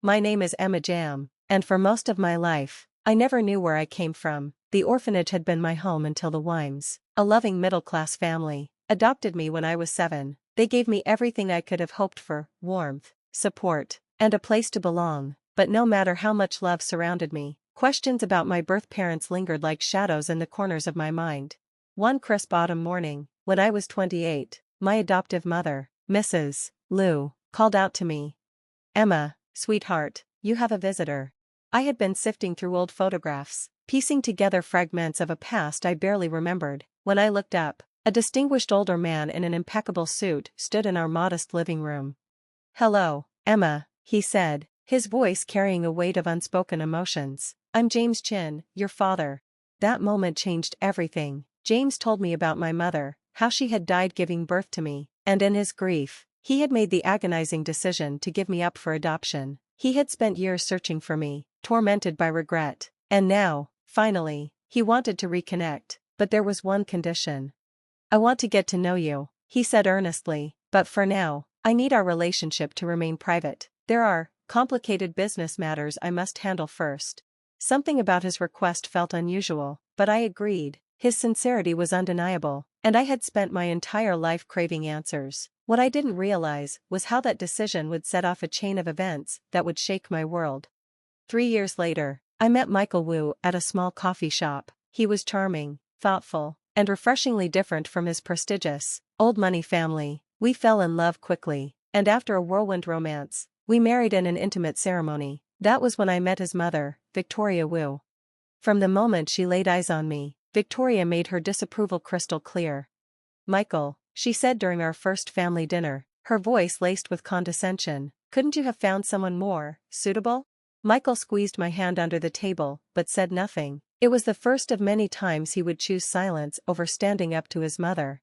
My name is Emma Jam, and for most of my life, I never knew where I came from. The orphanage had been my home until the Wimes, a loving middle-class family, adopted me when I was 7. They gave me everything I could have hoped for: warmth, support, and a place to belong. But no matter how much love surrounded me, questions about my birth parents lingered like shadows in the corners of my mind. One crisp autumn morning, when I was 28, my adoptive mother, Mrs. Liu, called out to me. "Emma, sweetheart, you have a visitor." I had been sifting through old photographs, piecing together fragments of a past I barely remembered. When I looked up, a distinguished older man in an impeccable suit stood in our modest living room. "Hello, Emma," he said, his voice carrying a weight of unspoken emotions. "I'm James Chin, your father." That moment changed everything. James told me about my mother, how she had died giving birth to me, and in his grief, he had made the agonizing decision to give me up for adoption. He had spent years searching for me, tormented by regret, and now, finally, he wanted to reconnect, but there was one condition. "I want to get to know you," he said earnestly, "but for now, I need our relationship to remain private. There are complicated business matters I must handle first." Something about his request felt unusual, but I agreed. His sincerity was undeniable, and I had spent my entire life craving answers. What I didn't realize was how that decision would set off a chain of events that would shake my world. 3 years later, I met Michael Wu at a small coffee shop. He was charming, thoughtful, and refreshingly different from his prestigious, old-money family. We fell in love quickly, and after a whirlwind romance, we married in an intimate ceremony. That was when I met his mother, Victoria Wu. From the moment she laid eyes on me, Victoria made her disapproval crystal clear. "Michael," she said during our first family dinner, her voice laced with condescension, "couldn't you have found someone more suitable?" Michael squeezed my hand under the table, but said nothing. It was the first of many times he would choose silence over standing up to his mother.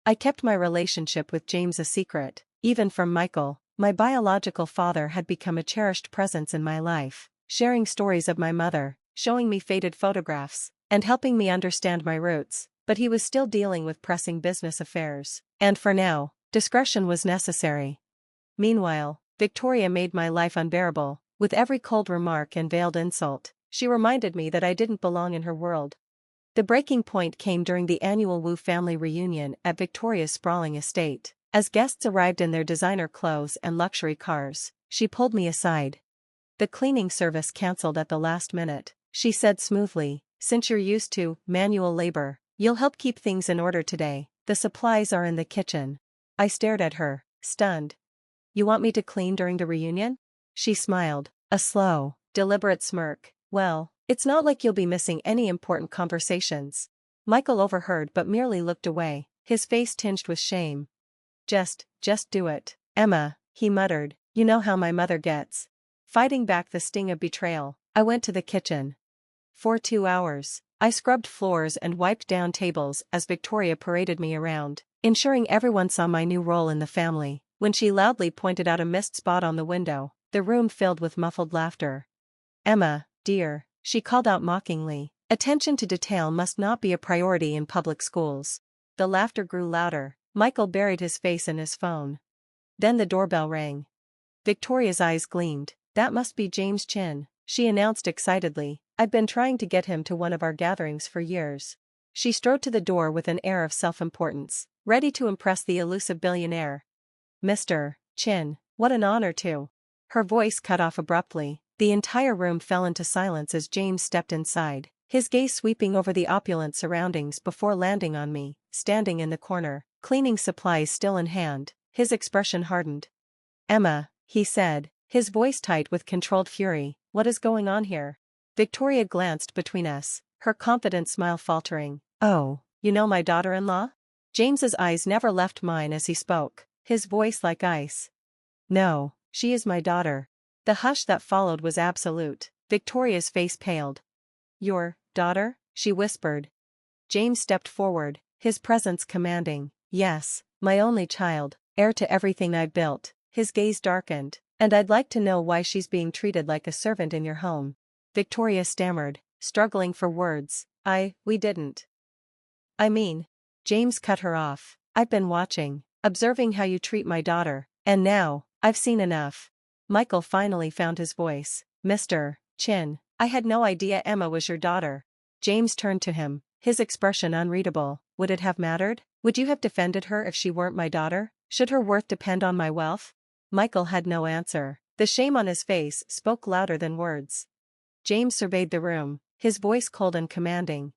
I kept my relationship with James a secret, even from Michael. My biological father had become a cherished presence in my life, sharing stories of my mother, showing me faded photographs, and helping me understand my roots, but he was still dealing with pressing business affairs, and for now, discretion was necessary. Meanwhile, Victoria made my life unbearable. With every cold remark and veiled insult, she reminded me that I didn't belong in her world. The breaking point came during the annual Wu family reunion at Victoria's sprawling estate. As guests arrived in their designer clothes and luxury cars, she pulled me aside. "The cleaning service cancelled at the last minute," she said smoothly. "Since you're used to manual labor, you'll help keep things in order today. The supplies are in the kitchen." I stared at her, stunned. "You want me to clean during the reunion?" She smiled, a slow, deliberate smirk. "Well, it's not like you'll be missing any important conversations." Michael overheard but merely looked away, his face tinged with shame. Just do it, Emma," he muttered. "You know how my mother gets." Fighting back the sting of betrayal, I went to the kitchen. For 2 hours, I scrubbed floors and wiped down tables as Victoria paraded me around, ensuring everyone saw my new role in the family. When she loudly pointed out a missed spot on the window, the room filled with muffled laughter. "Emma, dear," she called out mockingly, "attention to detail must not be a priority in public schools." The laughter grew louder. Michael buried his face in his phone. Then the doorbell rang. Victoria's eyes gleamed. "That must be James Chin," she announced excitedly. "I've been trying to get him to one of our gatherings for years." She strode to the door with an air of self-importance, ready to impress the elusive billionaire. "Mr. Chin, what an honor to..." Her voice cut off abruptly. The entire room fell into silence as James stepped inside, his gaze sweeping over the opulent surroundings before landing on me, standing in the corner, cleaning supplies still in hand. His expression hardened. "Emma," he said, his voice tight with controlled fury, "what is going on here?" Victoria glanced between us, her confident smile faltering. "Oh, you know my daughter-in-law?" James's eyes never left mine as he spoke, his voice like ice. "No, she is my daughter." The hush that followed was absolute. Victoria's face paled. "Your daughter?" she whispered. James stepped forward, his presence commanding. "Yes, my only child, heir to everything I've built." His gaze darkened. "And I'd like to know why she's being treated like a servant in your home." Victoria stammered, struggling for words. We didn't. I mean..." James cut her off. "I've been watching, observing how you treat my daughter, and now, I've seen enough." Michael finally found his voice. Mr. Chin, I had no idea Emma was your daughter. James turned to him, his expression unreadable. Would it have mattered? Would you have defended her if she weren't my daughter? Should her worth depend on my wealth? Michael had no answer. The shame on his face spoke louder than words. James surveyed the room, his voice cold and commanding.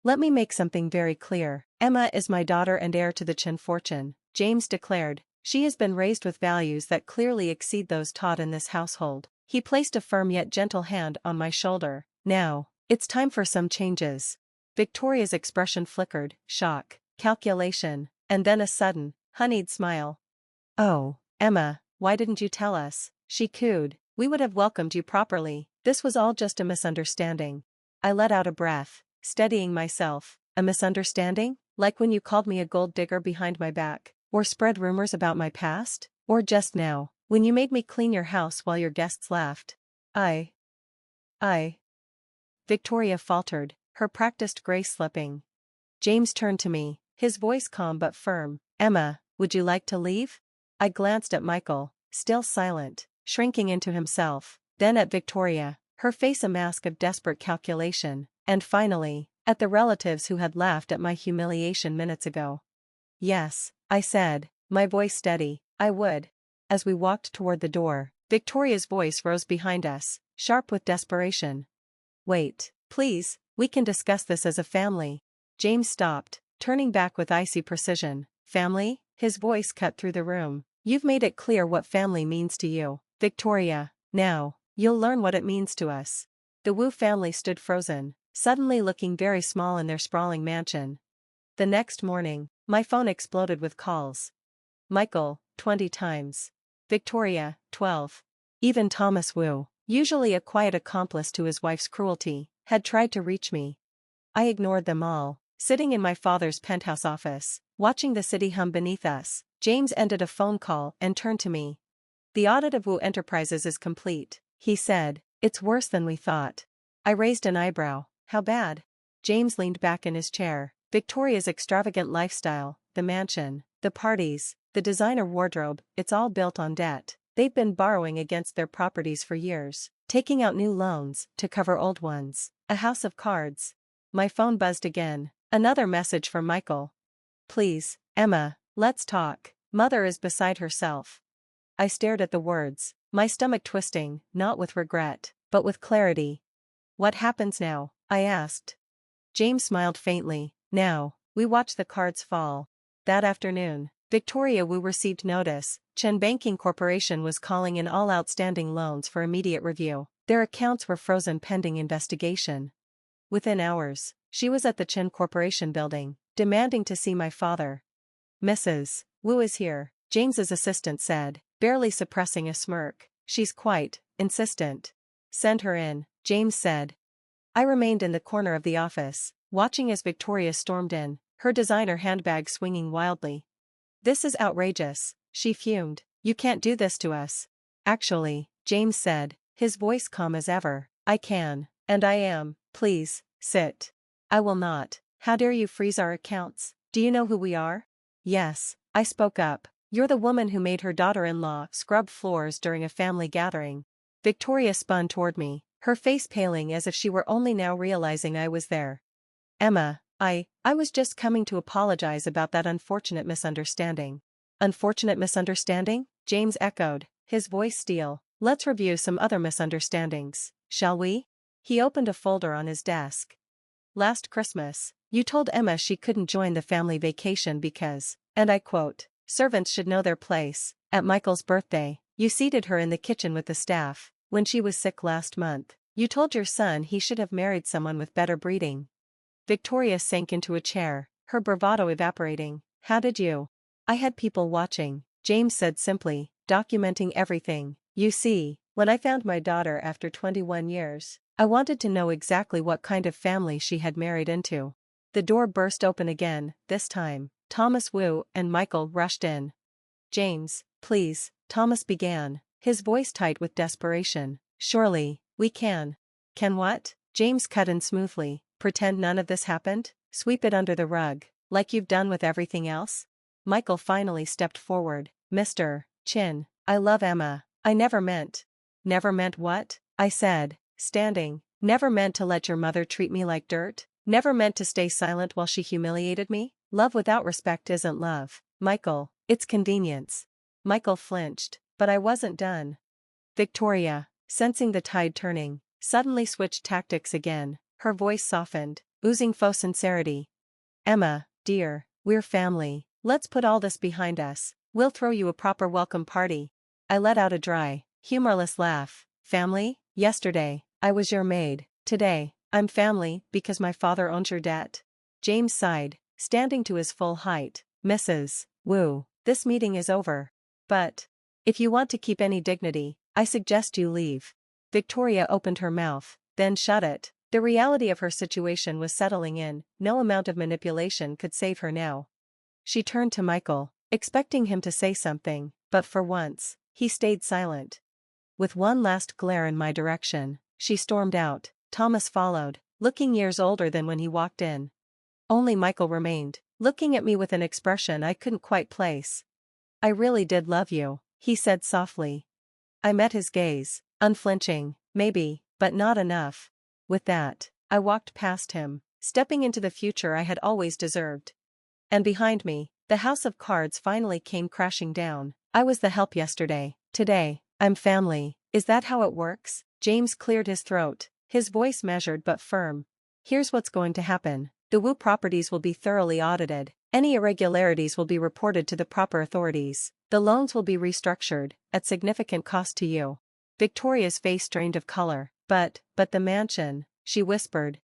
Let me make something very clear. Emma is my daughter and heir to the Chin fortune, James declared. She has been raised with values that clearly exceed those taught in this household. He placed a firm yet gentle hand on my shoulder. Now, it's time for some changes. Victoria's expression flickered, shock, calculation, and then a sudden, honeyed smile. Oh, Emma, why didn't you tell us? She cooed. We would have welcomed you properly. This was all just a misunderstanding. I let out a breath, steadying myself. A misunderstanding? Like when you called me a gold digger behind my back, or spread rumors about my past? Or just now, when you made me clean your house while your guests laughed? I. Victoria faltered, her practiced grace slipping. James turned to me, his voice calm but firm. Emma, would you like to leave? I glanced at Michael, still silent, shrinking into himself, then at Victoria, her face a mask of desperate calculation, and finally, at the relatives who had laughed at my humiliation minutes ago. Yes, I said, my voice steady, I would. As we walked toward the door, Victoria's voice rose behind us, sharp with desperation. Wait, please, we can discuss this as a family. James stopped, turning back with icy precision. Family? His voice cut through the room. You've made it clear what family means to you, Victoria. Now, you'll learn what it means to us. The Wu family stood frozen, suddenly looking very small in their sprawling mansion. The next morning, my phone exploded with calls. Michael, 20 times. Victoria, 12. Even Thomas Wu, usually a quiet accomplice to his wife's cruelty, had tried to reach me. I ignored them all, sitting in my father's penthouse office, watching the city hum beneath us. James ended a phone call and turned to me. The audit of Wu Enterprises is complete, he said. It's worse than we thought. I raised an eyebrow. How bad? James leaned back in his chair. Victoria's extravagant lifestyle, the mansion, the parties, the designer wardrobe, it's all built on debt. They've been borrowing against their properties for years, taking out new loans to cover old ones. A house of cards. My phone buzzed again. Another message from Michael. Please, Emma, let's talk. Mother is beside herself. I stared at the words, my stomach twisting, not with regret, but with clarity. What happens now? I asked. James smiled faintly. Now, we watch the cards fall. That afternoon, Victoria Wu received notice. Chen Banking Corporation was calling in all outstanding loans for immediate review. Their accounts were frozen pending investigation. Within hours, she was at the Chen Corporation building, demanding to see my father. Mrs. Wu is here, James's assistant said, barely suppressing a smirk. She's quite insistent. Send her in, James said. I remained in the corner of the office, watching as Victoria stormed in, her designer handbag swinging wildly. This is outrageous, she fumed. You can't do this to us. Actually, James said, his voice calm as ever, I can, and I am. Please, sit. I will not. How dare you freeze our accounts? Do you know who we are? Yes, I spoke up. You're the woman who made her daughter-in-law scrub floors during a family gathering. Victoria spun toward me, her face paling as if she were only now realizing I was there. Emma, I was just coming to apologize about that unfortunate misunderstanding. Unfortunate misunderstanding? James echoed, his voice steel. Let's review some other misunderstandings, shall we? He opened a folder on his desk. Last Christmas, you told Emma she couldn't join the family vacation because, and I quote, servants should know their place. At Michael's birthday, you seated her in the kitchen with the staff. When she was sick last month, you told your son he should have married someone with better breeding. Victoria sank into a chair, her bravado evaporating. How did you? I had people watching, James said simply, documenting everything. You see, when I found my daughter after 21 years, I wanted to know exactly what kind of family she had married into. The door burst open again, this time. Thomas Wu and Michael rushed in. James, please, Thomas began, his voice tight with desperation. Surely, we can. Can what? James cut in smoothly. Pretend none of this happened? Sweep it under the rug, like you've done with everything else? Michael finally stepped forward. Mr. Chin, I love Emma. I never meant. Never meant what? I said, standing. Never meant to let your mother treat me like dirt? Never meant to stay silent while she humiliated me? Love without respect isn't love, Michael, it's convenience. Michael flinched, but I wasn't done. Victoria, sensing the tide turning, suddenly switched tactics again, her voice softened, oozing faux sincerity. Emma, dear, we're family, let's put all this behind us, we'll throw you a proper welcome party. I let out a dry, humorless laugh. Family? Yesterday, I was your maid, today, I'm family because my father owns your debt. James sighed, standing to his full height. Mrs. Wu, this meeting is over. But, if you want to keep any dignity, I suggest you leave. Victoria opened her mouth, then shut it. The reality of her situation was settling in, no amount of manipulation could save her now. She turned to Michael, expecting him to say something, but for once, he stayed silent. With one last glare in my direction, she stormed out. Thomas followed, looking years older than when he walked in. Only Michael remained, looking at me with an expression I couldn't quite place. I really did love you, he said softly. I met his gaze, unflinching, maybe, but not enough. With that, I walked past him, stepping into the future I had always deserved. And behind me, the house of cards finally came crashing down. I was the help yesterday, today, I'm family. Is that how it works? James cleared his throat, his voice measured but firm. Here's what's going to happen. The Wu properties will be thoroughly audited. Any irregularities will be reported to the proper authorities. The loans will be restructured, at significant cost to you. Victoria's face drained of color. But the mansion, she whispered.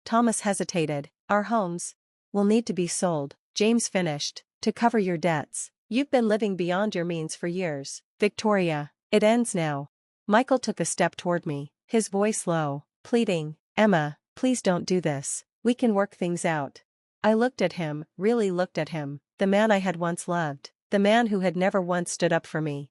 Thomas hesitated. Our homes will need to be sold, James finished, to cover your debts. You've been living beyond your means for years. Victoria, it ends now. Michael took a step toward me, his voice low, pleading. Emma, please don't do this. We can work things out. I looked at him, really looked at him, the man I had once loved, the man who had never once stood up for me.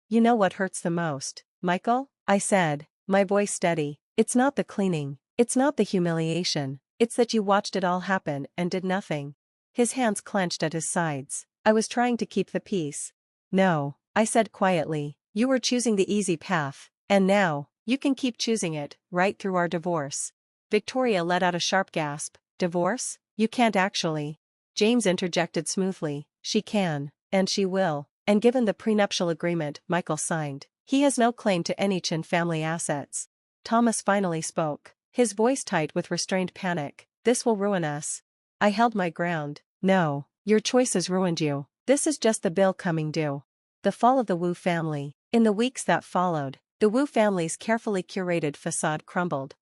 You know what hurts the most, Michael? I said, my voice steady. It's not the cleaning, it's not the humiliation, it's that you watched it all happen and did nothing. His hands clenched at his sides. I was trying to keep the peace. No, I said quietly, you were choosing the easy path, and now, you can keep choosing it, right through our divorce. Victoria let out a sharp gasp. Divorce? You can't actually. James interjected smoothly. She can, and she will, and given the prenuptial agreement Michael signed, he has no claim to any Chin family assets. Thomas finally spoke, his voice tight with restrained panic. This will ruin us. I held my ground. No, your choices ruined you. This is just the bill coming due. The fall of the Wu family. In the weeks that followed, the Wu family's carefully curated facade crumbled.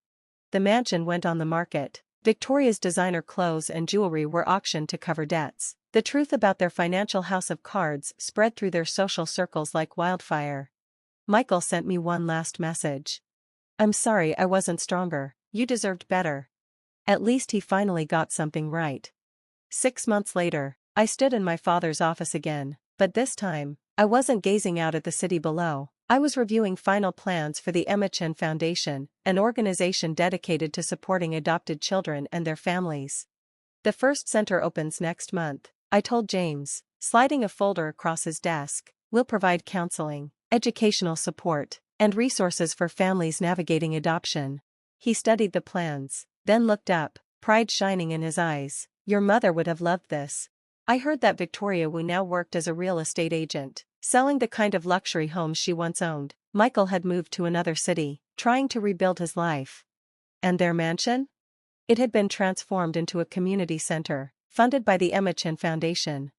The mansion went on the market. Victoria's designer clothes and jewelry were auctioned to cover debts. The truth about their financial house of cards spread through their social circles like wildfire. Michael sent me one last message. I'm sorry I wasn't stronger, you deserved better. At least he finally got something right. 6 months later, I stood in my father's office again, but this time, I wasn't gazing out at the city below. I was reviewing final plans for the Emma Chen Foundation, an organization dedicated to supporting adopted children and their families. The first center opens next month, I told James, sliding a folder across his desk. We'll provide counseling, educational support, and resources for families navigating adoption. He studied the plans, then looked up, pride shining in his eyes. Your mother would have loved this. I heard that Victoria Wu now worked as a real estate agent, selling the kind of luxury homes she once owned. Michael had moved to another city, trying to rebuild his life. And their mansion? It had been transformed into a community center, funded by the Emma Chen Foundation.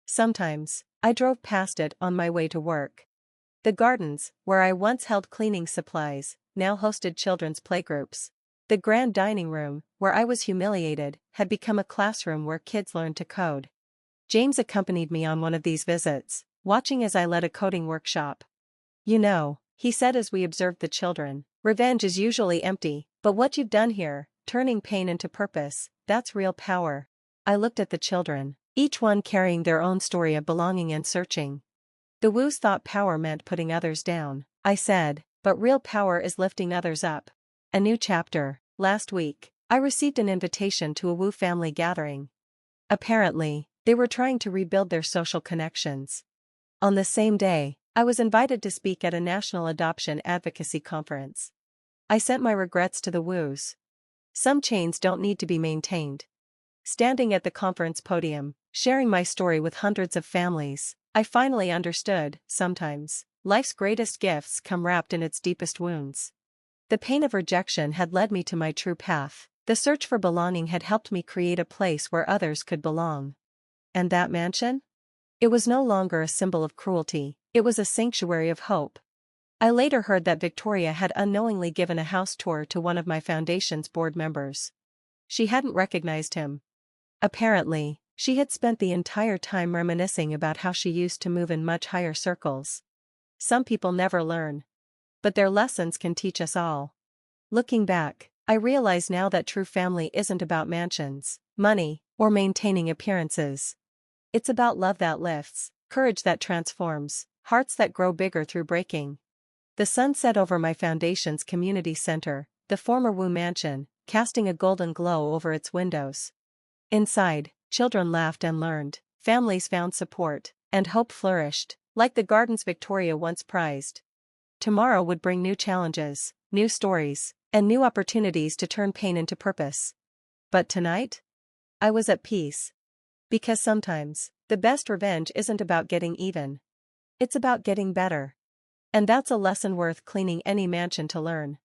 Sometimes, I drove past it on my way to work. The gardens, where I once held cleaning supplies, now hosted children's playgroups. The grand dining room, where I was humiliated, had become a classroom where kids learned to code. James accompanied me on one of these visits, watching as I led a coding workshop. You know, he said as we observed the children, revenge is usually empty, but what you've done here, turning pain into purpose, that's real power. I looked at the children, each one carrying their own story of belonging and searching. The Wus thought power meant putting others down, I said, but real power is lifting others up. A new chapter. Last week, I received an invitation to a Wu family gathering. Apparently, they were trying to rebuild their social connections. On the same day, I was invited to speak at a national adoption advocacy conference. I sent my regrets to the woos. Some chains don't need to be maintained. Standing at the conference podium, sharing my story with hundreds of families, I finally understood, sometimes, life's greatest gifts come wrapped in its deepest wounds. The pain of rejection had led me to my true path. The search for belonging had helped me create a place where others could belong. And that mansion? It was no longer a symbol of cruelty, it was a sanctuary of hope. I later heard that Victoria had unknowingly given a house tour to one of my foundation's board members. She hadn't recognized him. Apparently, she had spent the entire time reminiscing about how she used to move in much higher circles. Some people never learn. But their lessons can teach us all. Looking back, I realize now that true family isn't about mansions, money, or maintaining appearances. It's about love that lifts, courage that transforms, hearts that grow bigger through breaking. The sun set over my foundation's community center, the former Wu Mansion, casting a golden glow over its windows. Inside, children laughed and learned, families found support, and hope flourished, like the gardens Victoria once prized. Tomorrow would bring new challenges, new stories, and new opportunities to turn pain into purpose. But tonight? I was at peace. Because sometimes, the best revenge isn't about getting even. It's about getting better. And that's a lesson worth cleaning any mansion to learn.